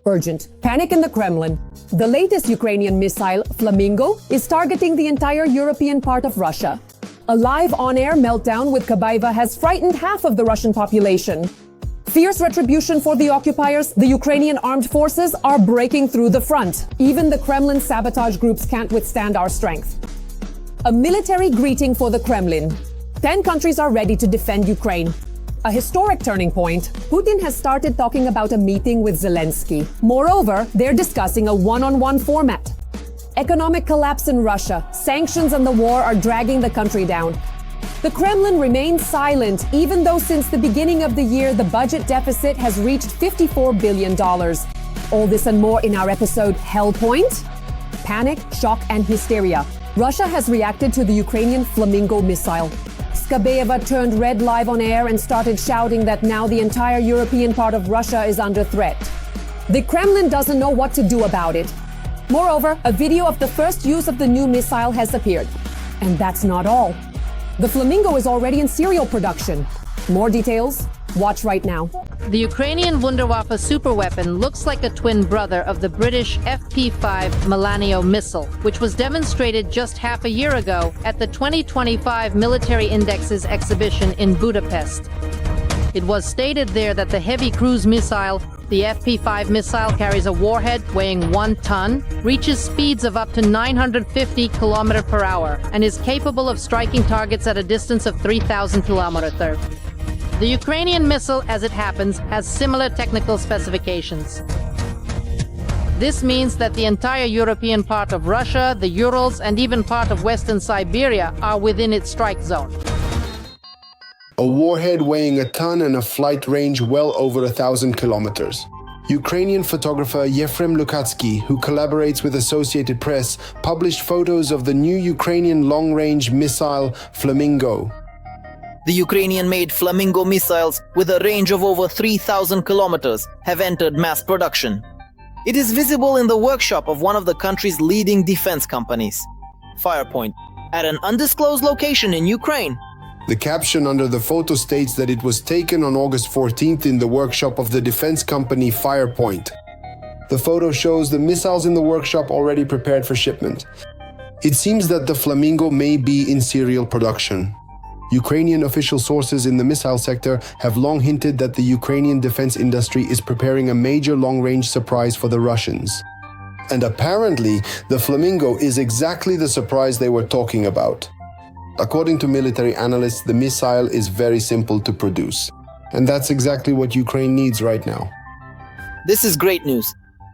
Urgent. Panic in the Kremlin. The latest Ukrainian missile, Flamingo, is targeting the entire European part of Russia. A live on-air meltdown with Skabeyeva has frightened half of the Russian population. Fierce retribution for the occupiers, the Ukrainian Armed Forces are breaking through the front. Even the Kremlin sabotage groups can't withstand our strength. A military greeting for the Kremlin. 10 countries are ready to defend Ukraine. A historic turning point. Putin has started talking about a meeting with Zelensky. Moreover, they're discussing a one-on-one format. Economic collapse in Russia, sanctions and the war are dragging the country down. The Kremlin remains silent, even though since the beginning of the year, the budget deficit has reached $54 billion. All this and more in our episode Hell Point. Panic, shock, and hysteria. Russia has reacted to the Ukrainian Flamingo missile. Skabeyeva turned red live on air and started shouting that now the entire European part of Russia is under threat. The Kremlin doesn't know what to do about it. Moreover, a video of the first use of the new missile has appeared. And that's not all. The Flamingo is already in serial production. More details? Watch right now. The Ukrainian Wunderwaffe superweapon looks like a twin brother of the British FP5 Meltdown missile, which was demonstrated just half a year ago at the 2025 Military Indexes exhibition in Budapest. It was stated there that the heavy cruise missile, the FP5 missile, carries a warhead weighing 1 ton, reaches speeds of up to 950 km per hour, and is capable of striking targets at a distance of 3,000 km. The Ukrainian missile, as it happens, has similar technical specifications. This means that the entire European part of Russia, the Urals, and even part of Western Siberia are within its strike zone. A warhead weighing a ton and a flight range well over 1,000 kilometers. Ukrainian photographer Yefrem Lukatsky, who collaborates with Associated Press, published photos of the new Ukrainian long-range missile Flamingo. The Ukrainian-made Flamingo missiles, with a range of over 3,000 kilometers, have entered mass production. It is visible in the workshop of one of the country's leading defense companies, Firepoint, at an undisclosed location in Ukraine. The caption under the photo states that it was taken on August 14th in the workshop of the defense company Firepoint. The photo shows the missiles in the workshop already prepared for shipment. It seems that the Flamingo may be in serial production. Ukrainian official sources in the missile sector have long hinted that the Ukrainian defense industry is preparing a major long-range surprise for the Russians. And apparently, the Flamingo is exactly the surprise they were talking about. According to military analysts, the missile is very simple to produce. And that's exactly what Ukraine needs right now. This is great news.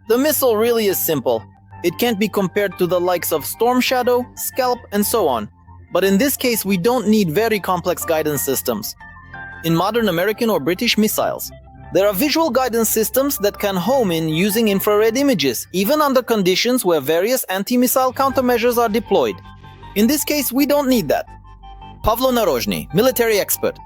The missile really is simple. It can't be compared to the likes of Storm Shadow, Scalp, and so on. But in this case, we don't need very complex guidance systems. In modern American or British missiles, there are visual guidance systems that can home in using infrared images, even under conditions where various anti-missile countermeasures are deployed. In this case, we don't need that. Pavlo Narozhny, military expert.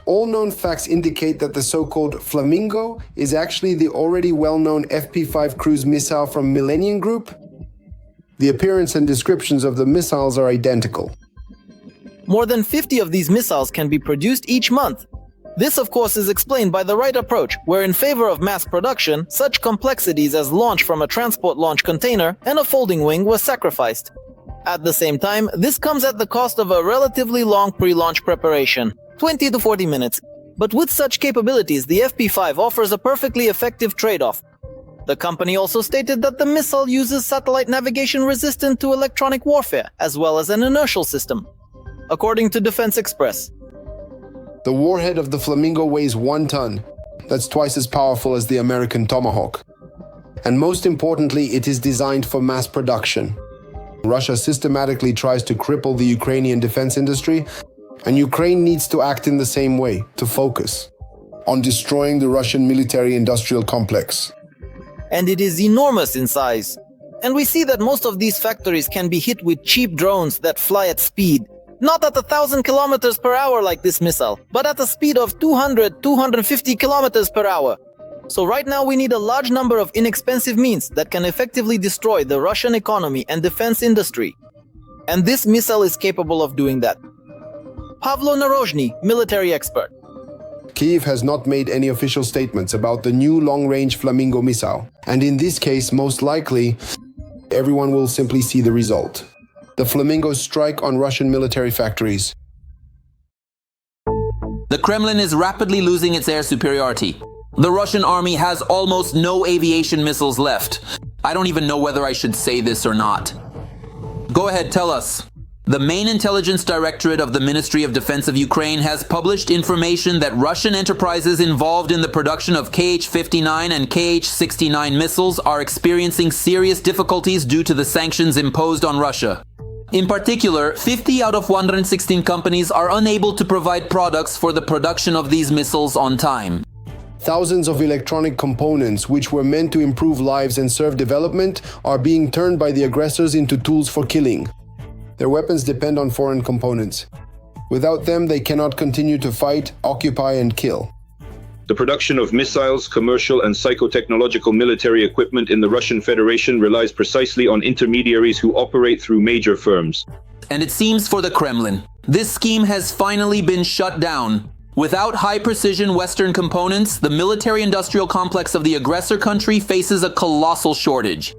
All known facts indicate that the so-called Flamingo is actually the already well-known FP5 cruise missile from Millennium Group. The appearance and descriptions of the missiles are identical. More than 50 of these missiles can be produced each month. This, of course, is explained by the right approach, where in favor of mass production, such complexities as launch from a transport launch container and a folding wing were sacrificed. At the same time, this comes at the cost of a relatively long pre-launch preparation, 20 to 40 minutes. But with such capabilities, the FP5 offers a perfectly effective trade-off. The company also stated that the missile uses satellite navigation resistant to electronic warfare, as well as an inertial system. According to Defense Express, the warhead of the Flamingo weighs 1 ton. That's twice as powerful as the American Tomahawk. And most importantly, it is designed for mass production. Russia systematically tries to cripple the Ukrainian defense industry, and Ukraine needs to act in the same way, to focus on destroying the Russian military-industrial complex. And it is enormous in size. And we see that most of these factories can be hit with cheap drones that fly at speed. Not at 1,000 kilometers per hour like this missile, but at a speed of 200-250 kilometers per hour. So right now we need a large number of inexpensive means that can effectively destroy the Russian economy and defense industry. And this missile is capable of doing that. Pavlo Narozhny, military expert. Kyiv has not made any official statements about the new long-range Flamingo missile, and in this case, most likely, everyone will simply see the result. The Flamingos strike on Russian military factories. The Kremlin is rapidly losing its air superiority. The Russian army has almost no aviation missiles left. I don't even know whether I should say this or not. Go ahead, tell us. The main intelligence directorate of the Ministry of Defense of Ukraine has published information that Russian enterprises involved in the production of Kh-59 and Kh-69 missiles are experiencing serious difficulties due to the sanctions imposed on Russia. In particular, 50 out of 116 companies are unable to provide products for the production of these missiles on time. Thousands of electronic components, which were meant to improve lives and serve development, are being turned by the aggressors into tools for killing. Their weapons depend on foreign components. Without them, they cannot continue to fight, occupy, and kill. The production of missiles, commercial and psychotechnological military equipment in the Russian Federation relies precisely on intermediaries who operate through major firms. And it seems for the Kremlin, this scheme has finally been shut down. Without high-precision Western components, the military-industrial complex of the aggressor country faces a colossal shortage.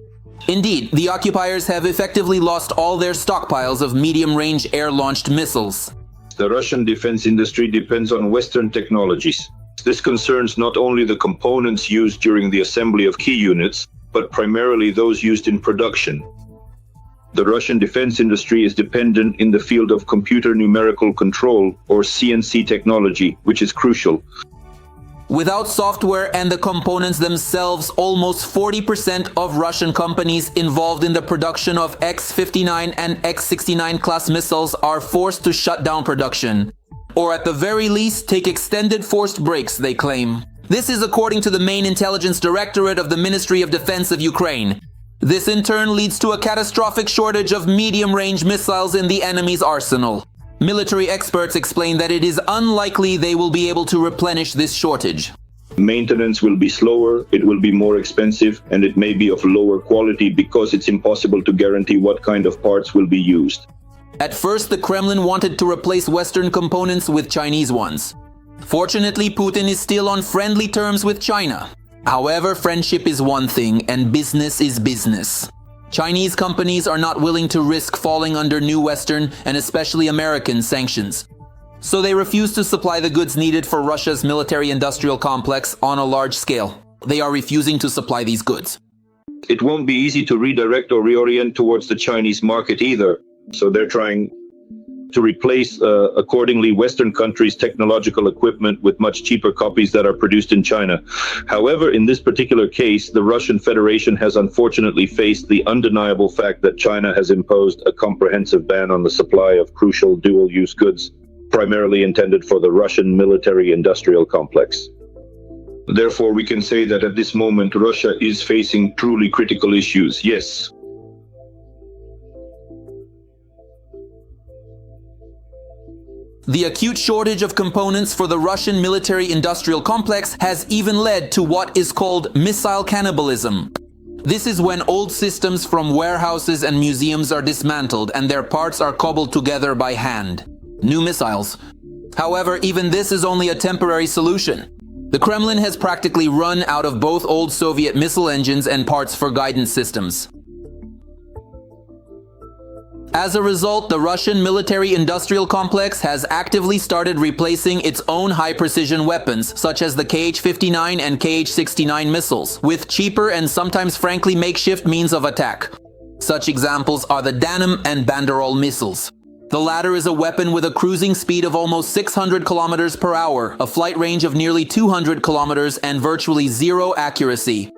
Indeed, the occupiers have effectively lost all their stockpiles of medium-range air-launched missiles. The Russian defense industry depends on Western technologies. This concerns not only the components used during the assembly of key units, but primarily those used in production. The Russian defense industry is dependent in the field of computer numerical control, or CNC technology, which is crucial. Without software and the components themselves, almost 40% of Russian companies involved in the production of X-59 and X-69 class missiles are forced to shut down production. Or at the very least, take extended forced breaks, they claim. This is according to the main intelligence directorate of the Ministry of Defense of Ukraine. This in turn leads to a catastrophic shortage of medium-range missiles in the enemy's arsenal. Military experts explain that it is unlikely they will be able to replenish this shortage. Maintenance will be slower, it will be more expensive, and it may be of lower quality because it's impossible to guarantee what kind of parts will be used. At first, the Kremlin wanted to replace Western components with Chinese ones. Fortunately, Putin is still on friendly terms with China. However, friendship is one thing and business is business. Chinese companies are not willing to risk falling under new Western and especially American sanctions. So they refuse to supply the goods needed for Russia's military-industrial complex on a large scale. They are refusing to supply these goods. It won't be easy to redirect or reorient towards the Chinese market either. So they're trying to replace, accordingly, Western countries' technological equipment with much cheaper copies that are produced in China. However, in this particular case, the Russian Federation has unfortunately faced the undeniable fact that China has imposed a comprehensive ban on the supply of crucial dual-use goods, primarily intended for the Russian military-industrial complex. Therefore, we can say that at this moment, Russia is facing truly critical issues, yes. The acute shortage of components for the Russian military-industrial complex has even led to what is called missile cannibalism. This is when old systems from warehouses and museums are dismantled and their parts are cobbled together by hand. New missiles. However, even this is only a temporary solution. The Kremlin has practically run out of both old Soviet missile engines and parts for guidance systems. As a result, the Russian military-industrial complex has actively started replacing its own high-precision weapons, such as the Kh-59 and Kh-69 missiles, with cheaper and sometimes frankly makeshift means of attack. Such examples are the Danum and Banderol missiles. The latter is a weapon with a cruising speed of almost 600 kilometers per hour, a flight range of nearly 200 kilometers, and virtually zero accuracy.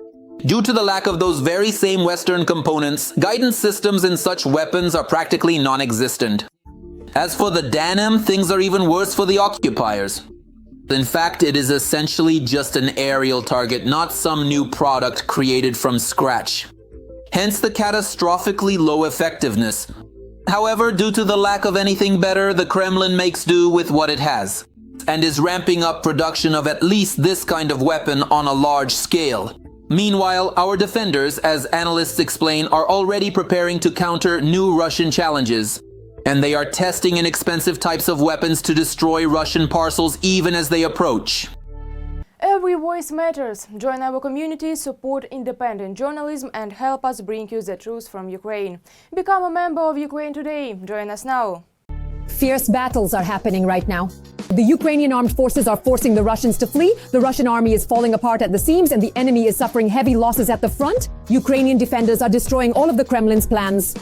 Due to the lack of those very same Western components, guidance systems in such weapons are practically non-existent. As for the Danum, things are even worse for the occupiers. In fact, it is essentially just an aerial target, not some new product created from scratch. Hence the catastrophically low effectiveness. However, due to the lack of anything better, the Kremlin makes do with what it has, and is ramping up production of at least this kind of weapon on a large scale. Meanwhile, our defenders, as analysts explain, are already preparing to counter new Russian challenges. And they are testing inexpensive types of weapons to destroy Russian parcels even as they approach. Every voice matters. Join our community, support independent journalism and help us bring you the truth from Ukraine. Become a member of Ukraine Today. Join us now. Fierce battles are happening right now. The Ukrainian armed forces are forcing the Russians to flee. The Russian army is falling apart at the seams and the enemy is suffering heavy losses at the front. Ukrainian defenders are destroying all of the Kremlin's plans.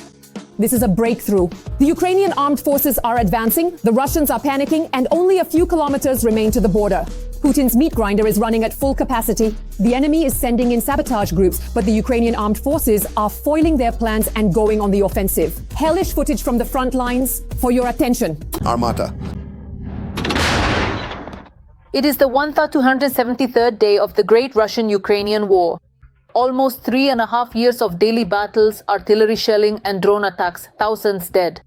This is a breakthrough. The Ukrainian armed forces are advancing, the Russians are panicking, and only a few kilometers remain to the border. Putin's meat grinder is running at full capacity. The enemy is sending in sabotage groups, but the Ukrainian armed forces are foiling their plans and going on the offensive. Hellish footage from the front lines for your attention. Armata. It is the 1273rd day of the Great Russian-Ukrainian War. Almost 3.5 years of daily battles, artillery shelling and drone attacks, thousands dead.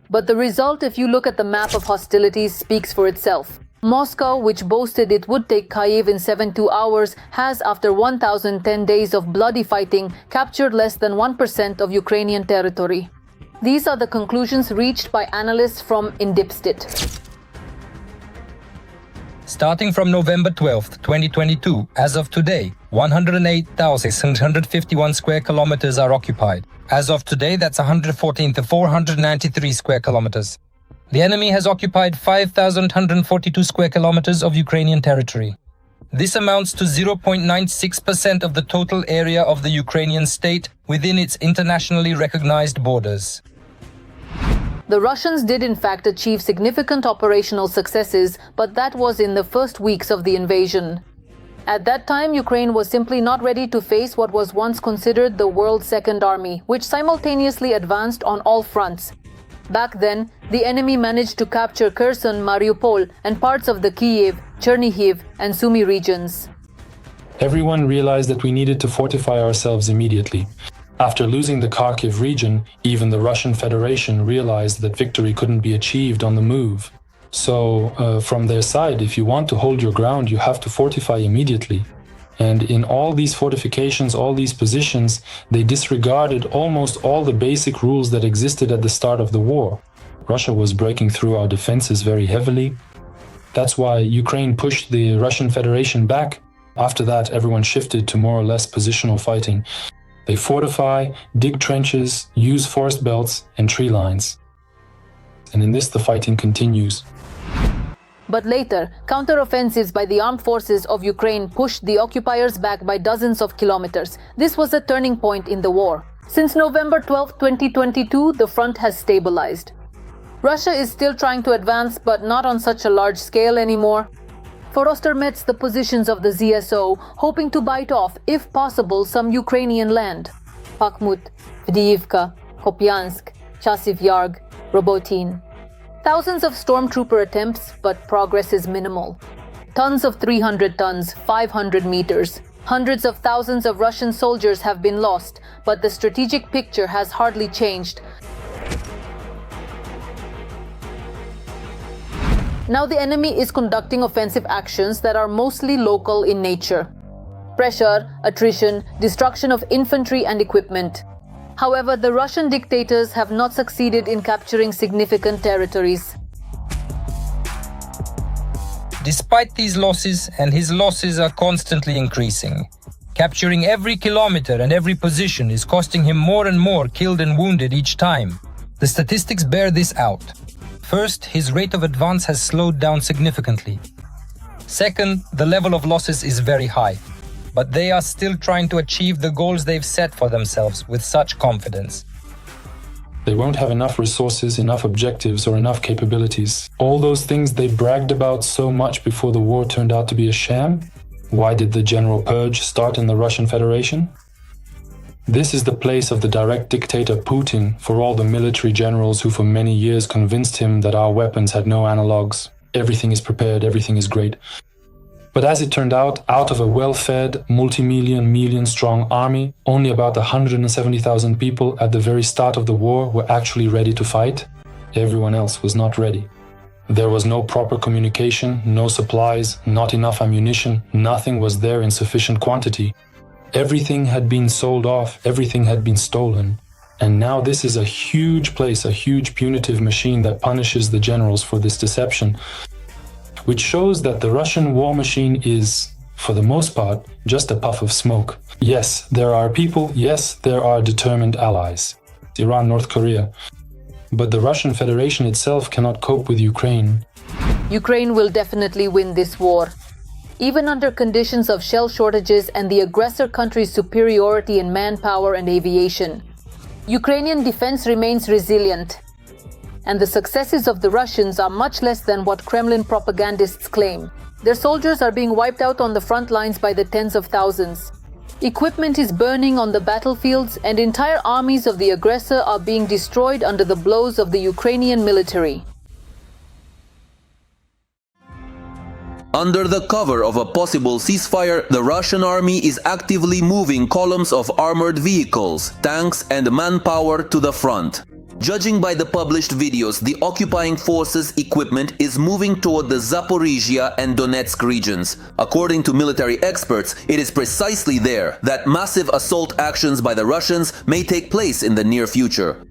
But the result, if you look at the map of hostilities, speaks for itself. Moscow, which boasted it would take Kyiv in 72 hours, has, after 1,010 days of bloody fighting, captured less than 1% of Ukrainian territory. These are the conclusions reached by analysts from Indipstit. Starting from November 12, 2022, as of today, 108,651 square kilometers are occupied. As of today, that's 114 to 493 square kilometers. The enemy has occupied 5,142 square kilometers of Ukrainian territory. This amounts to 0.96% of the total area of the Ukrainian state within its internationally recognized borders. The Russians did in fact achieve significant operational successes, but that was in the first weeks of the invasion. At that time, Ukraine was simply not ready to face what was once considered the world's second army, which simultaneously advanced on all fronts. Back then, the enemy managed to capture Kherson, Mariupol, and parts of the Kyiv, Chernihiv, and Sumy regions. Everyone realized that we needed to fortify ourselves immediately. After losing the Kharkiv region, even the Russian Federation realized that victory couldn't be achieved on the move. So, from their side, if you want to hold your ground, you have to fortify immediately. And in all these fortifications, all these positions, they disregarded almost all the basic rules that existed at the start of the war. Russia was breaking through our defenses very heavily. That's why Ukraine pushed the Russian Federation back. After that, everyone shifted to more or less positional fighting. They fortify, dig trenches, use forest belts and tree lines. And in this, the fighting continues. But later, counter-offensives by the armed forces of Ukraine pushed the occupiers back by dozens of kilometers. This was a turning point in the war. Since November 12, 2022, the front has stabilized. Russia is still trying to advance, but not on such a large scale anymore. For Ostermetz, the positions of the ZSO, hoping to bite off, if possible, some Ukrainian land. Bakhmut, Avdiivka, Kupiansk, Chasiv Yar, Robotin. Thousands of stormtrooper attempts, but progress is minimal. Tons of 300 tons, 500 meters. Hundreds of thousands of Russian soldiers have been lost, but the strategic picture has hardly changed. Now the enemy is conducting offensive actions that are mostly local in nature. Pressure, attrition, destruction of infantry and equipment. However, the Russian dictators have not succeeded in capturing significant territories. Despite these losses, and his losses are constantly increasing, capturing every kilometer and every position is costing him more and more killed and wounded each time. The statistics bear this out. First, his rate of advance has slowed down significantly. Second, the level of losses is very high, but they are still trying to achieve the goals they've set for themselves with such confidence. They won't have enough resources, enough objectives, or enough capabilities. All those things they bragged about so much before the war turned out to be a sham. Why did the general purge start in the Russian Federation? This is the place of the direct dictator Putin for all the military generals who for many years convinced him that our weapons had no analogues. Everything is prepared, everything is great. But as it turned out of a well-fed, million-strong army, only about 170,000 people at the very start of the war were actually ready to fight. Everyone else was not ready. There was no proper communication, no supplies, not enough ammunition, nothing was there in sufficient quantity. Everything had been sold off, everything had been stolen. And now this is a huge place, a huge punitive machine that punishes the generals for this deception, which shows that the Russian war machine is, for the most part, just a puff of smoke. Yes, there are people, yes, there are determined allies. Iran, North Korea. But the Russian Federation itself cannot cope with Ukraine. Ukraine will definitely win this war. Even under conditions of shell shortages and the aggressor country's superiority in manpower and aviation, Ukrainian defense remains resilient. And the successes of the Russians are much less than what Kremlin propagandists claim. Their soldiers are being wiped out on the front lines by the tens of thousands. Equipment is burning on the battlefields, and entire armies of the aggressor are being destroyed under the blows of the Ukrainian military. Under the cover of a possible ceasefire, the Russian army is actively moving columns of armored vehicles, tanks, and manpower to the front. Judging by the published videos, the occupying forces' equipment is moving toward the Zaporizhia and Donetsk regions. According to military experts, it is precisely there that massive assault actions by the Russians may take place in the near future.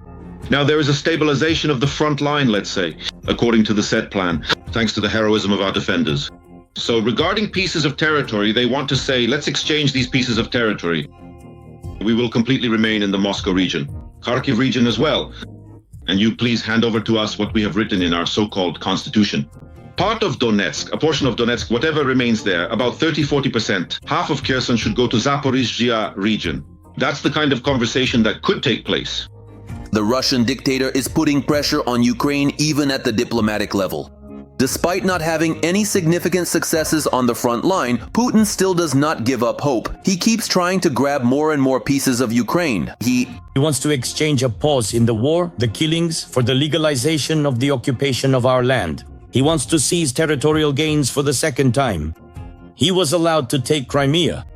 Now there is a stabilization of the front line, let's say, according to the set plan, thanks to the heroism of our defenders. So regarding pieces of territory, they want to say, let's exchange these pieces of territory. We will completely remain in the Moscow region, Kharkiv region as well. And you please hand over to us what we have written in our so-called constitution. Part of Donetsk, a portion of Donetsk, whatever remains there, about 30-40%, half of Kherson should go to Zaporizhia region. That's the kind of conversation that could take place. The Russian dictator is putting pressure on Ukraine even at the diplomatic level. Despite not having any significant successes on the front line, Putin still does not give up hope. He keeps trying to grab more and more pieces of Ukraine. He wants to exchange a pause in the war, the killings, for the legalization of the occupation of our land. He wants to seize territorial gains for the second time. He was allowed to take Crimea,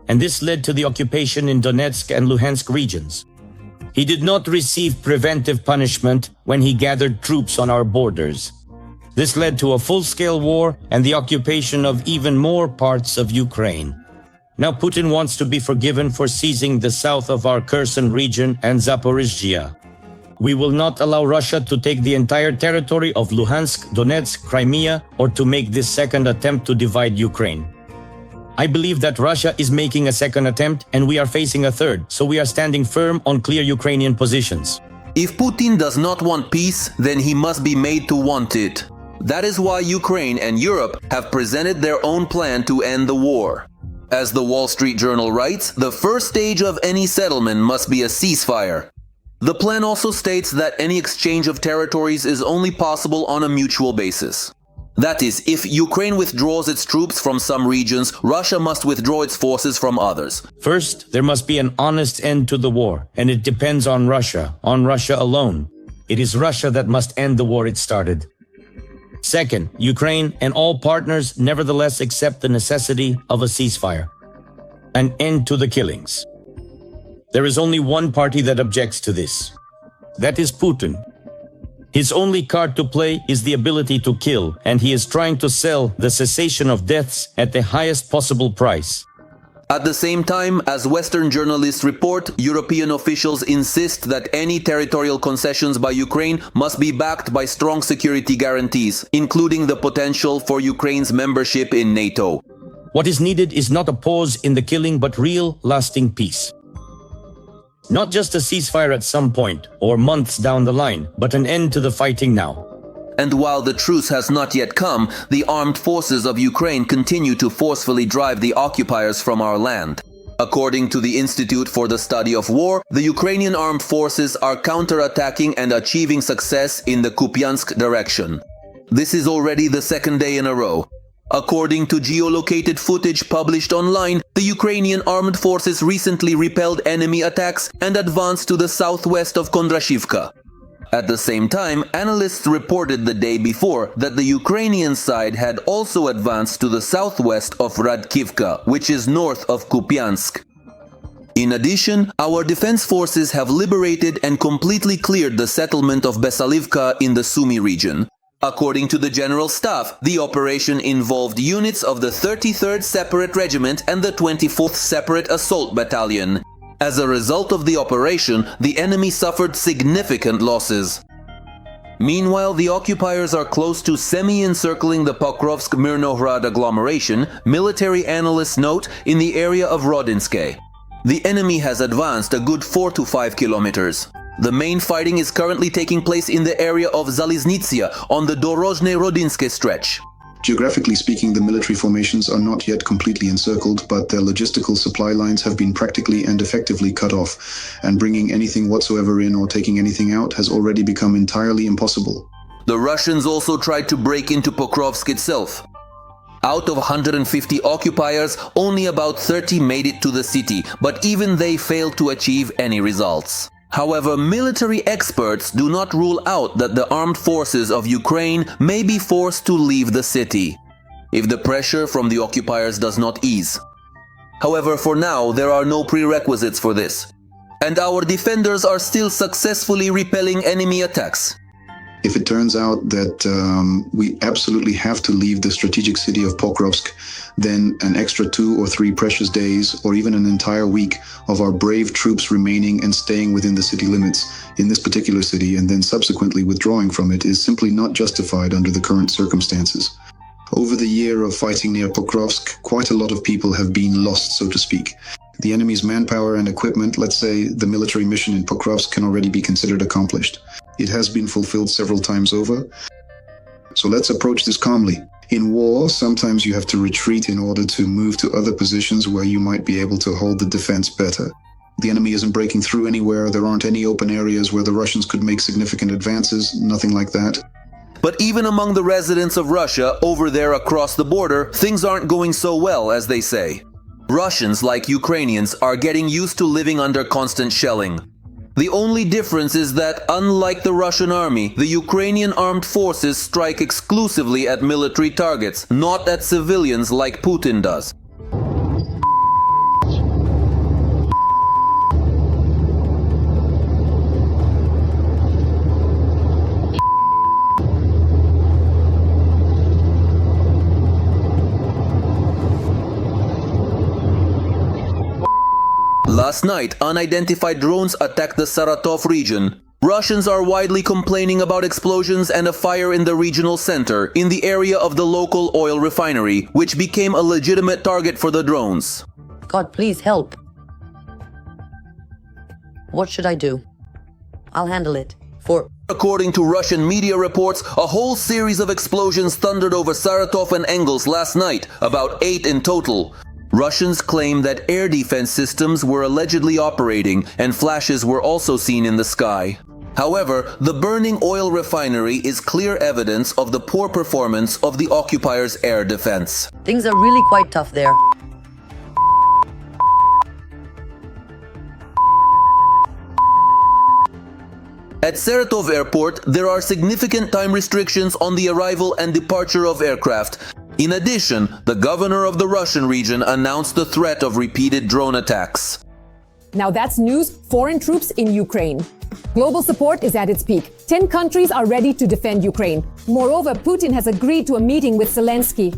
and this led to the occupation in Donetsk and Luhansk regions. He did not receive preventive punishment when he gathered troops on our borders. This led to a full-scale war and the occupation of even more parts of Ukraine. Now Putin wants to be forgiven for seizing the south of our Kherson region and Zaporizhia. We will not allow Russia to take the entire territory of Luhansk, Donetsk, Crimea, or to make this second attempt to divide Ukraine. I believe that Russia is making a second attempt and we are facing a third, so we are standing firm on clear Ukrainian positions. If Putin does not want peace, then he must be made to want it. That is why Ukraine and Europe have presented their own plan to end the war. As the Wall Street Journal writes, the first stage of any settlement must be a ceasefire. The plan also states that any exchange of territories is only possible on a mutual basis. That is, if Ukraine withdraws its troops from some regions, Russia must withdraw its forces from others. First, there must be an honest end to the war, and it depends on Russia alone. It is Russia that must end the war it started. Second, Ukraine and all partners nevertheless accept the necessity of a ceasefire, an end to the killings. There is only one party that objects to this. That is Putin. His only card to play is the ability to kill, and he is trying to sell the cessation of deaths at the highest possible price. At the same time, as Western journalists report, European officials insist that any territorial concessions by Ukraine must be backed by strong security guarantees, including the potential for Ukraine's membership in NATO. What is needed is not a pause in the killing, but real, lasting peace. Not just a ceasefire at some point, or months down the line, but an end to the fighting now. And while the truce has not yet come, the armed forces of Ukraine continue to forcefully drive the occupiers from our land. According to the Institute for the Study of War, the Ukrainian armed forces are counterattacking and achieving success in the Kupiansk direction. This is already the second day in a row. According to geolocated footage published online, the Ukrainian armed forces recently repelled enemy attacks and advanced to the southwest of Kondrashivka. At the same time, analysts reported the day before that the Ukrainian side had also advanced to the southwest of Radkivka, which is north of Kupiansk. In addition, our defense forces have liberated and completely cleared the settlement of Besalivka in the Sumy region. According to the General Staff, the operation involved units of the 33rd Separate Regiment and the 24th Separate Assault Battalion. As a result of the operation, the enemy suffered significant losses. Meanwhile, the occupiers are close to semi-encircling the Pokrovsk-Mirnohrad agglomeration, military analysts note, in the area of Rodinske. The enemy has advanced a good 4 to 5 kilometers. The main fighting is currently taking place in the area of Zaliznytsia on the Dorozhne-Rodinske stretch. Geographically speaking, the military formations are not yet completely encircled, but their logistical supply lines have been practically and effectively cut off, and bringing anything whatsoever in or taking anything out has already become entirely impossible. The Russians also tried to break into Pokrovsk itself. Out of 150 occupiers, only about 30 made it to the city, but even they failed to achieve any results. However, military experts do not rule out that the armed forces of Ukraine may be forced to leave the city, if the pressure from the occupiers does not ease. However, for now, there are no prerequisites for this, and our defenders are still successfully repelling enemy attacks. If it turns out that we absolutely have to leave the strategic city of Pokrovsk, then an extra 2 or 3 precious days, or even an entire week of our brave troops remaining and staying within the city limits in this particular city and then subsequently withdrawing from it is simply not justified under the current circumstances. Over the year of fighting near Pokrovsk, quite a lot of people have been lost, so to speak. The enemy's manpower and equipment, let's say the military mission in Pokrovsk, can already be considered accomplished. It has been fulfilled several times over. So let's approach this calmly. In war, sometimes you have to retreat in order to move to other positions where you might be able to hold the defense better. The enemy isn't breaking through anywhere. There aren't any open areas where the Russians could make significant advances, nothing like that. But even among the residents of Russia over there across the border, things aren't going so well, as they say. Russians, like Ukrainians, are getting used to living under constant shelling. The only difference is that, unlike the Russian army, the Ukrainian armed forces strike exclusively at military targets, not at civilians like Putin does. Last night, unidentified drones attacked the Saratov region. Russians are widely complaining about explosions and a fire in the regional center, in the area of the local oil refinery, which became a legitimate target for the drones. God, please help. What should I do? I'll handle it. According to Russian media reports, a whole series of explosions thundered over Saratov and Engels last night, about 8 in total. Russians claim that air defense systems were allegedly operating and flashes were also seen in the sky. However, the burning oil refinery is clear evidence of the poor performance of the occupiers' air defense. Things are really quite tough there. At Saratov Airport, there are significant time restrictions on the arrival and departure of aircraft. In addition, the governor of the Russian region announced the threat of repeated drone attacks. Now that's news. Foreign troops in Ukraine. Global support is at its peak. 10 countries are ready to defend Ukraine. Moreover, Putin has agreed to a meeting with Zelensky.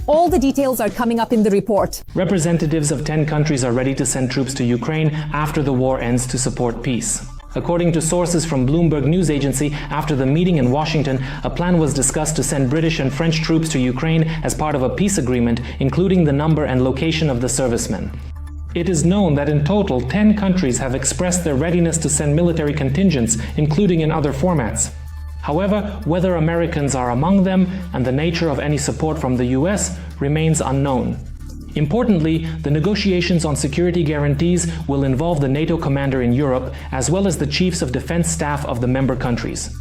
All the details are coming up in the report. Representatives of 10 countries are ready to send troops to Ukraine after the war ends to support peace. According to sources from Bloomberg News Agency, after the meeting in Washington, a plan was discussed to send British and French troops to Ukraine as part of a peace agreement, including the number and location of the servicemen. It is known that in total, 10 countries have expressed their readiness to send military contingents, including in other formats. However, whether Americans are among them and the nature of any support from the US remains unknown. Importantly, the negotiations on security guarantees will involve the NATO commander in Europe, as well as the chiefs of defense staff of the member countries.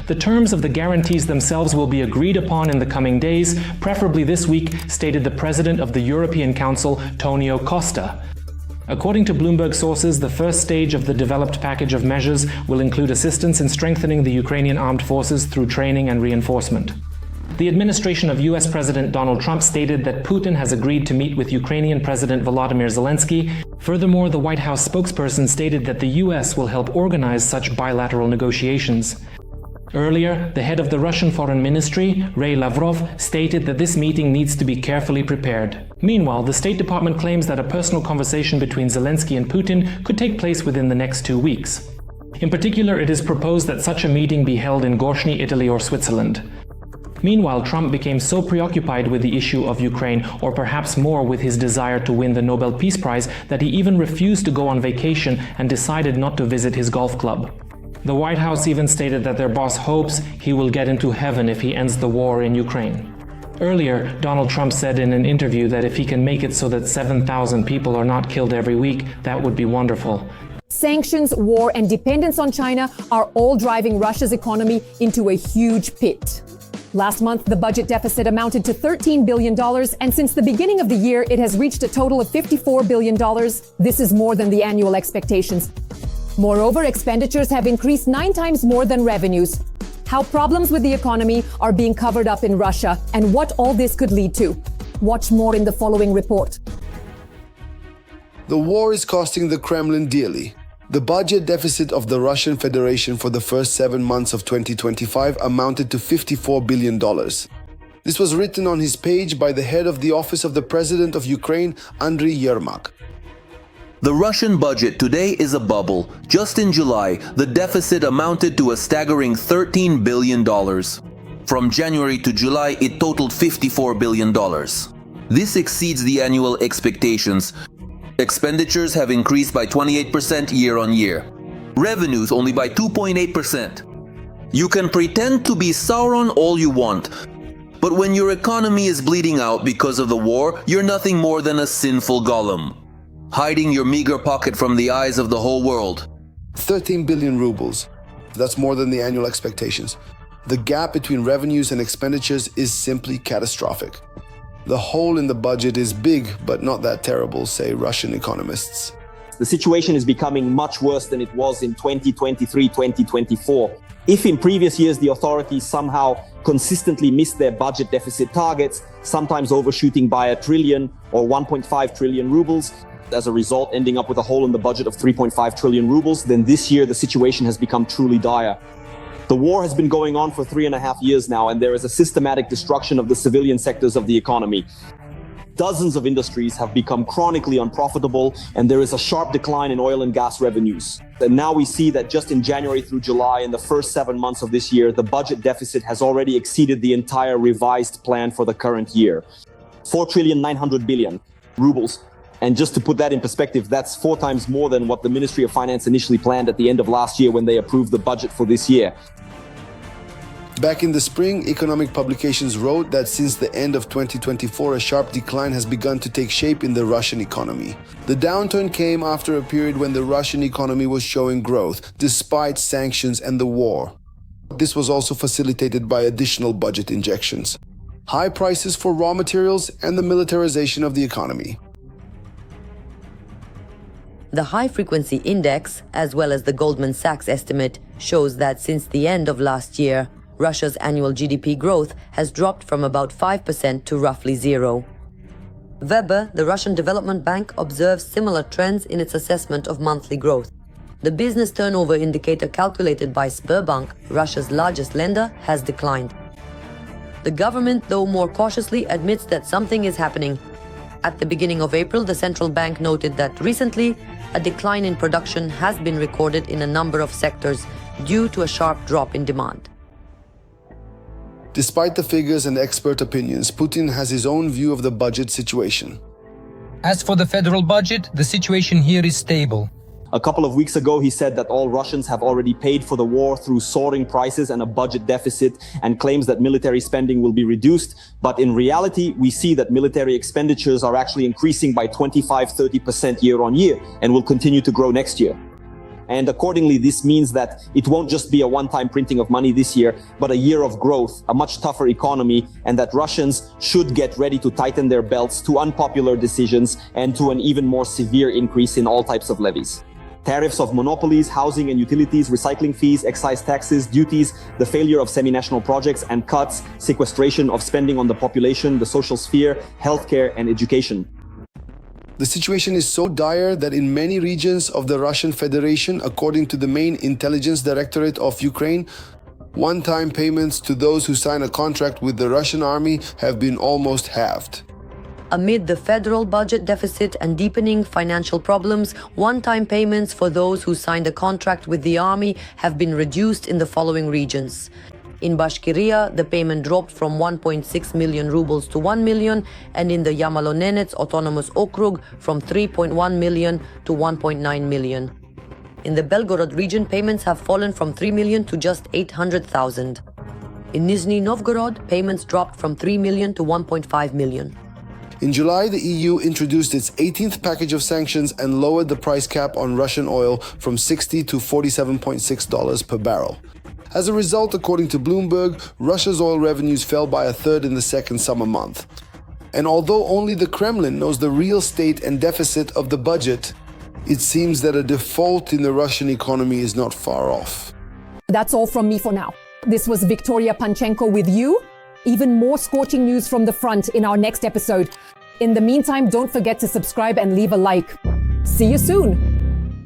The terms of the guarantees themselves will be agreed upon in the coming days, preferably this week, stated the president of the European Council, Tonio Costa. According to Bloomberg sources, the first stage of the developed package of measures will include assistance in strengthening the Ukrainian armed forces through training and reinforcement. The administration of US President Donald Trump stated that Putin has agreed to meet with Ukrainian President Volodymyr Zelensky. Furthermore, the White House spokesperson stated that the US will help organize such bilateral negotiations. Earlier, the head of the Russian Foreign Ministry, Ray Lavrov, stated that this meeting needs to be carefully prepared. Meanwhile, the State Department claims that a personal conversation between Zelensky and Putin could take place within the next 2 weeks. In particular, it is proposed that such a meeting be held in Gorshny, Italy or Switzerland. Meanwhile, Trump became so preoccupied with the issue of Ukraine, or perhaps more with his desire to win the Nobel Peace Prize, that he even refused to go on vacation and decided not to visit his golf club. The White House even stated that their boss hopes he will get into heaven if he ends the war in Ukraine. Earlier, Donald Trump said in an interview that if he can make it so that 7,000 people are not killed every week, that would be wonderful. Sanctions, war, and dependence on China are all driving Russia's economy into a huge pit. Last month, the budget deficit amounted to $13 billion, and since the beginning of the year, it has reached a total of $54 billion. This is more than the annual expectations. Moreover, expenditures have increased 9 times more than revenues. How problems with the economy are being covered up in Russia and what all this could lead to. Watch more in the following report. The war is costing the Kremlin dearly. The budget deficit of the Russian Federation for the first 7 months of 2025 amounted to $54 billion. This was written on his page by the head of the Office of the President of Ukraine, Andriy Yermak. The Russian budget today is a bubble. Just in July, the deficit amounted to a staggering $13 billion. From January to July, it totaled $54 billion. This exceeds the annual expectations. Expenditures have increased by 28% year on year. Revenues only by 2.8%. You can pretend to be Sauron all you want, but when your economy is bleeding out because of the war, you're nothing more than a sinful golem, hiding your meager pocket from the eyes of the whole world. 13 billion rubles. That's more than the annual expectations. The gap between revenues and expenditures is simply catastrophic. The hole in the budget is big, but not that terrible, say Russian economists. The situation is becoming much worse than it was in 2023, 2024. If in previous years the authorities somehow consistently missed their budget deficit targets, sometimes overshooting by 1 trillion or 1.5 trillion rubles, as a result ending up with a hole in the budget of 3.5 trillion rubles, then this year the situation has become truly dire. The war has been going on for 3.5 years now, and there is a systematic destruction of the civilian sectors of the economy. Dozens of industries have become chronically unprofitable, and there is a sharp decline in oil and gas revenues. And now we see that just in January through July, in the first 7 months of this year, the budget deficit has already exceeded the entire revised plan for the current year. 4.9 trillion rubles. And just to put that in perspective, that's 4 times more than what the Ministry of Finance initially planned at the end of last year when they approved the budget for this year. Back in the spring, economic publications wrote that since the end of 2024, a sharp decline has begun to take shape in the Russian economy. The downturn came after a period when the Russian economy was showing growth, despite sanctions and the war. This was also facilitated by additional budget injections, high prices for raw materials, and the militarization of the economy. The high-frequency index, as well as the Goldman Sachs estimate, shows that since the end of last year, Russia's annual GDP growth has dropped from about 5% to roughly 0. Weber, the Russian Development Bank, observes similar trends in its assessment of monthly growth. The business turnover indicator calculated by Sberbank, Russia's largest lender, has declined. The government, though more cautiously, admits that something is happening. At the beginning of April, the central bank noted that recently, a decline in production has been recorded in a number of sectors due to a sharp drop in demand. Despite the figures and expert opinions, Putin has his own view of the budget situation. As for the federal budget, the situation here is stable. A couple of weeks ago, he said that all Russians have already paid for the war through soaring prices and a budget deficit, and claims that military spending will be reduced. But in reality, we see that military expenditures are actually increasing by 25-30% year on year and will continue to grow next year. And accordingly, this means that it won't just be a one-time printing of money this year, but a year of growth, a much tougher economy, and that Russians should get ready to tighten their belts to unpopular decisions and to an even more severe increase in all types of levies. Tariffs of monopolies, housing and utilities, recycling fees, excise taxes, duties, the failure of semi-national projects and cuts, sequestration of spending on the population, the social sphere, healthcare and education. The situation is so dire that in many regions of the Russian Federation, according to the main intelligence directorate of Ukraine, One-time payments to those who sign a contract with the Russian army have been almost halved. Amid the federal budget deficit and deepening financial problems, one-time payments for those who signed a contract with the army have been reduced in the following regions. In Bashkiria, the payment dropped from 1.6 million rubles to 1 million, and in the Yamalo-Nenets Autonomous Okrug from 3.1 million to 1.9 million. In the Belgorod region, payments have fallen from 3 million to just 800,000. In Nizhny Novgorod, payments dropped from 3 million to 1.5 million. In July, the EU introduced its 18th package of sanctions and lowered the price cap on Russian oil from $60 to $47.6 per barrel. As a result, according to Bloomberg, Russia's oil revenues fell by a third in the second summer month. And although only the Kremlin knows the real state and deficit of the budget, it seems that a default in the Russian economy is not far off. That's all from me for now. This was Victoria Panchenko with you. Even more scorching news from the front in our next episode. In the meantime, don't forget to subscribe and leave a like. See you soon.